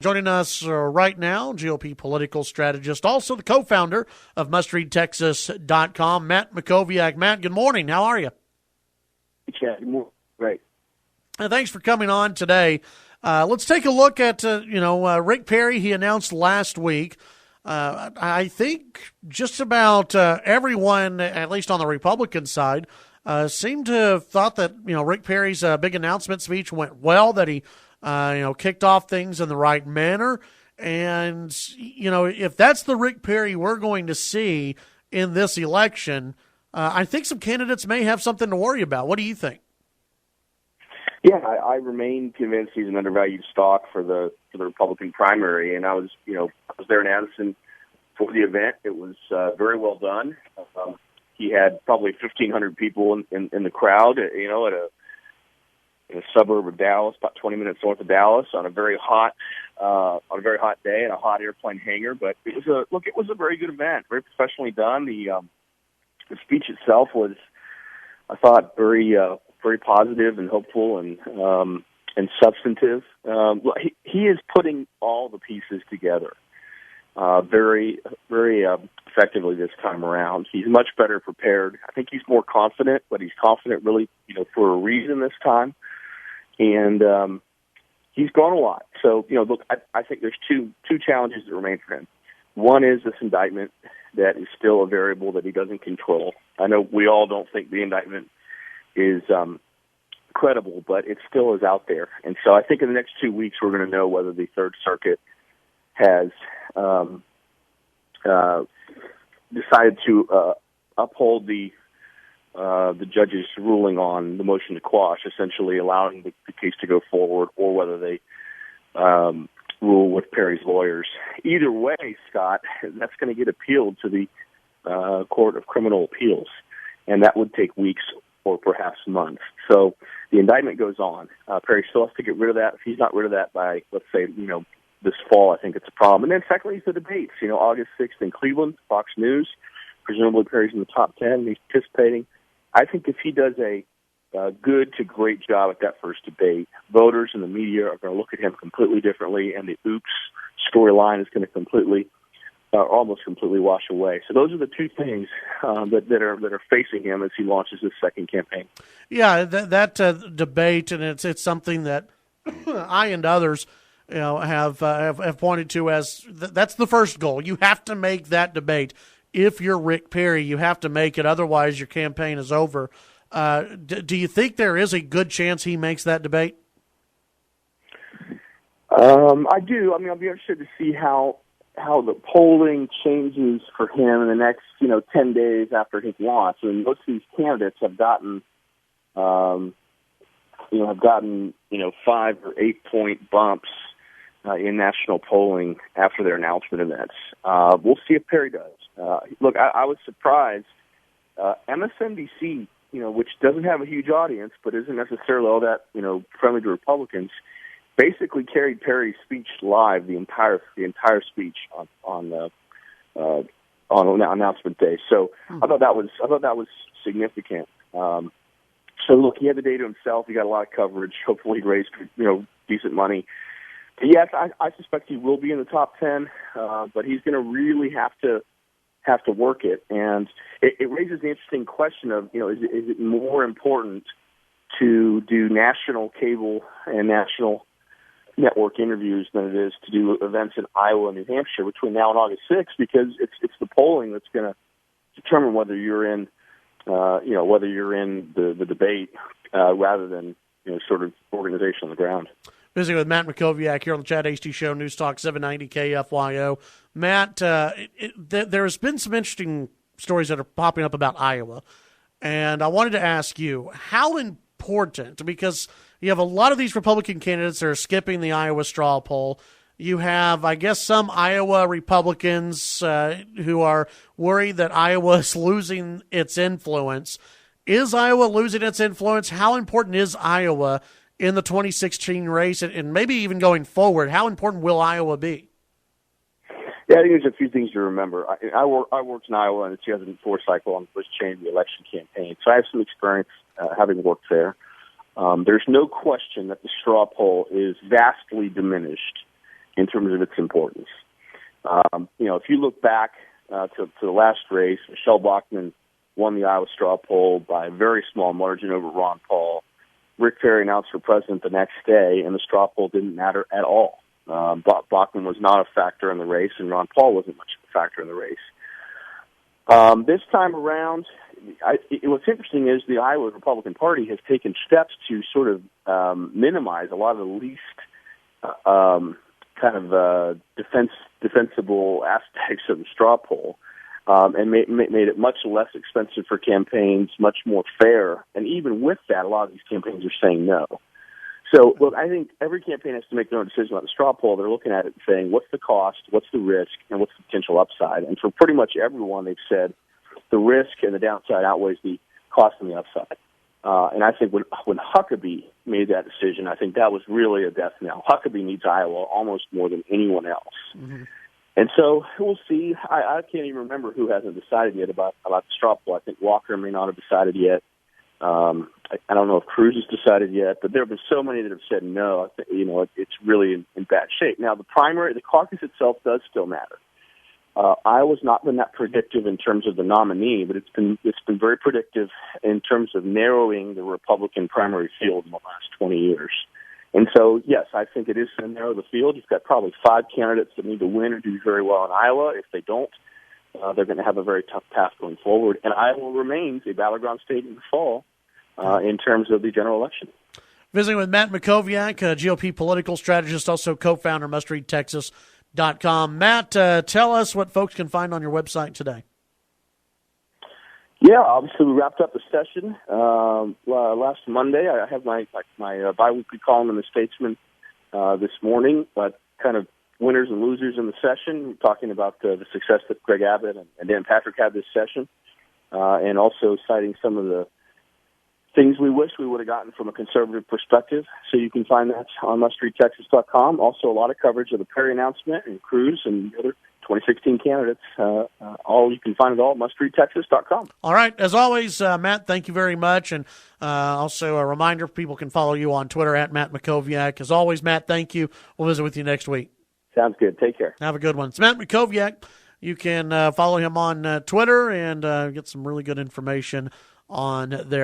Joining us right now, GOP political strategist, also the co-founder of MustReadTexas.com, Matt Mackowiak. Matt, good morning. How are you? Yeah, good morning. Great. Thanks for coming on today. Let's take a look at, Rick Perry. He announced last week. I think just about everyone, at least on the Republican side, seemed to have thought that, Rick Perry's big announcement speech went well, that he, kicked off things in the right manner. And, if that's the Rick Perry we're going to see in this election, I think some candidates may have something to worry about. What do you think? Yeah, I remain convinced he's an undervalued stock for the Republican primary, and I was there in Addison for the event. It was very well done. He had probably 1,500 people in the crowd, in a suburb of Dallas, about 20 minutes north of Dallas, on a very hot day in a hot airplane hangar. But it was a very good event, very professionally done. The speech itself was, I thought, very positive and hopeful and substantive. He is putting all the pieces together very effectively this time around. He's much better prepared. I think he's more confident, but he's confident really, for a reason this time. And he's grown a lot. So, I think there's two challenges that remain for him. One is this indictment that is still a variable that he doesn't control. I know we all don't think the indictment is credible, but it still is out there. And so I think in the next 2 weeks we're going to know whether the Third Circuit has decided to uphold the judge's ruling on the motion to quash, essentially allowing the case to go forward, or whether they rule with Perry's lawyers. Either way, Scott, that's going to get appealed to the Court of Criminal Appeals, and that would take weeks or perhaps months. So the indictment goes on. Perry still has to get rid of that. If he's not rid of that by, let's say, this fall, I think it's a problem. And then secondly, it's the debates. August 6th in Cleveland, Fox News. Presumably Perry's in the top 10, and he's participating. I think if he does a good to great job at that first debate, voters and the media are going to look at him completely differently, and the oops storyline is going to almost completely wash away. So those are the two things that are facing him as he launches his second campaign. Yeah, that debate, and it's something that I and others have pointed to as that's the first goal. You have to make that debate. If you're Rick Perry, you have to make it. Otherwise, your campaign is over. Do you think there is a good chance he makes that debate? I do. I mean, I'll be interested to see how the polling changes for him in the next, 10 days after his launch. I mean, most of these candidates have gotten, 5 or 8 point bumps in national polling after their announcement events. We'll see if Perry does. Look, I was surprised. MSNBC, which doesn't have a huge audience, but isn't necessarily all that, friendly to Republicans, basically carried Perry's speech live the entire speech on announcement day. So I thought that was significant. So look, he had the day to himself. He got a lot of coverage. Hopefully, he raised decent money. Yes, I suspect he will be in the top 10, but he's going to really have to work it. And it raises the interesting question of, is it more important to do national cable and national network interviews than it is to do events in Iowa and New Hampshire between now and August 6th, because it's the polling that's going to determine whether you're in, the debate rather than, sort of organization on the ground. Visiting with Matt Mackowiak here on the Chad Hasty Show, News Talk 790 KFYO. Matt, there has been some interesting stories that are popping up about Iowa, and I wanted to ask you, how important, because you have a lot of these Republican candidates that are skipping the Iowa straw poll. You have, I guess, some Iowa Republicans who are worried that Iowa is losing its influence. Is Iowa losing its influence? How important is Iowa in the 2016 race, and maybe even going forward? How important will Iowa be? Yeah, I think there's a few things to remember. I worked in Iowa in the 2004 cycle on the Bush Cheney election campaign, so I have some experience having worked there. There's no question that the straw poll is vastly diminished in terms of its importance. If you look back to the last race, Michelle Bachmann won the Iowa straw poll by a very small margin over Ron Paul. Rick Perry announced for president the next day, and the straw poll didn't matter at all. Bachmann was not a factor in the race, and Ron Paul wasn't much of a factor in the race. This time around, what's interesting is the Iowa Republican Party has taken steps to sort of minimize a lot of the least defensible aspects of the straw poll, and made it much less expensive for campaigns, much more fair. And even with that, a lot of these campaigns are saying no. So, look, I think every campaign has to make their own decision about the straw poll. They're looking at it and saying, what's the cost, what's the risk, and what's the potential upside? And for pretty much everyone, they've said the risk and the downside outweighs the cost and the upside. And I think when Huckabee made that decision, I think that was really a death knell. Huckabee needs Iowa almost more than anyone else. Mm-hmm. And so we'll see. I can't even remember who hasn't decided yet about the straw poll. I think Walker may not have decided yet. I don't know if Cruz has decided yet, but there have been so many that have said no. It's really in bad shape. Now, the caucus itself does still matter. Iowa's not been that predictive in terms of the nominee, but it's been very predictive in terms of narrowing the Republican primary field in the last 20 years. And so, yes, I think it is going to narrow the field. You've got probably 5 candidates that need to win or do very well in Iowa. If they don't, they're going to have a very tough path going forward. And Iowa remains a battleground state in the fall in terms of the general election. Visiting with Matt Mackowiak, GOP political strategist, also co-founder, mustreadtexas.com. Matt, tell us what folks can find on your website today. Yeah, obviously we wrapped up the session last Monday. I have my biweekly column in the Statesman this morning, but kind of winners and losers in the session, talking about the success that Greg Abbott and Dan Patrick had this session, and also citing some of the things we wish we would have gotten from a conservative perspective. So you can find that on mustreadtexas.com. Also, a lot of coverage of the Perry announcement and Cruz and the other 2016 candidates. All you can find it all at mustreadtexas.com. All right. As always, Matt, thank you very much. And also a reminder, people can follow you on Twitter at Matt Mackowiak. As always, Matt, thank you. We'll visit with you next week. Sounds good. Take care. Have a good one. It's Matt Mackowiak. You can follow him on Twitter and get some really good information on there.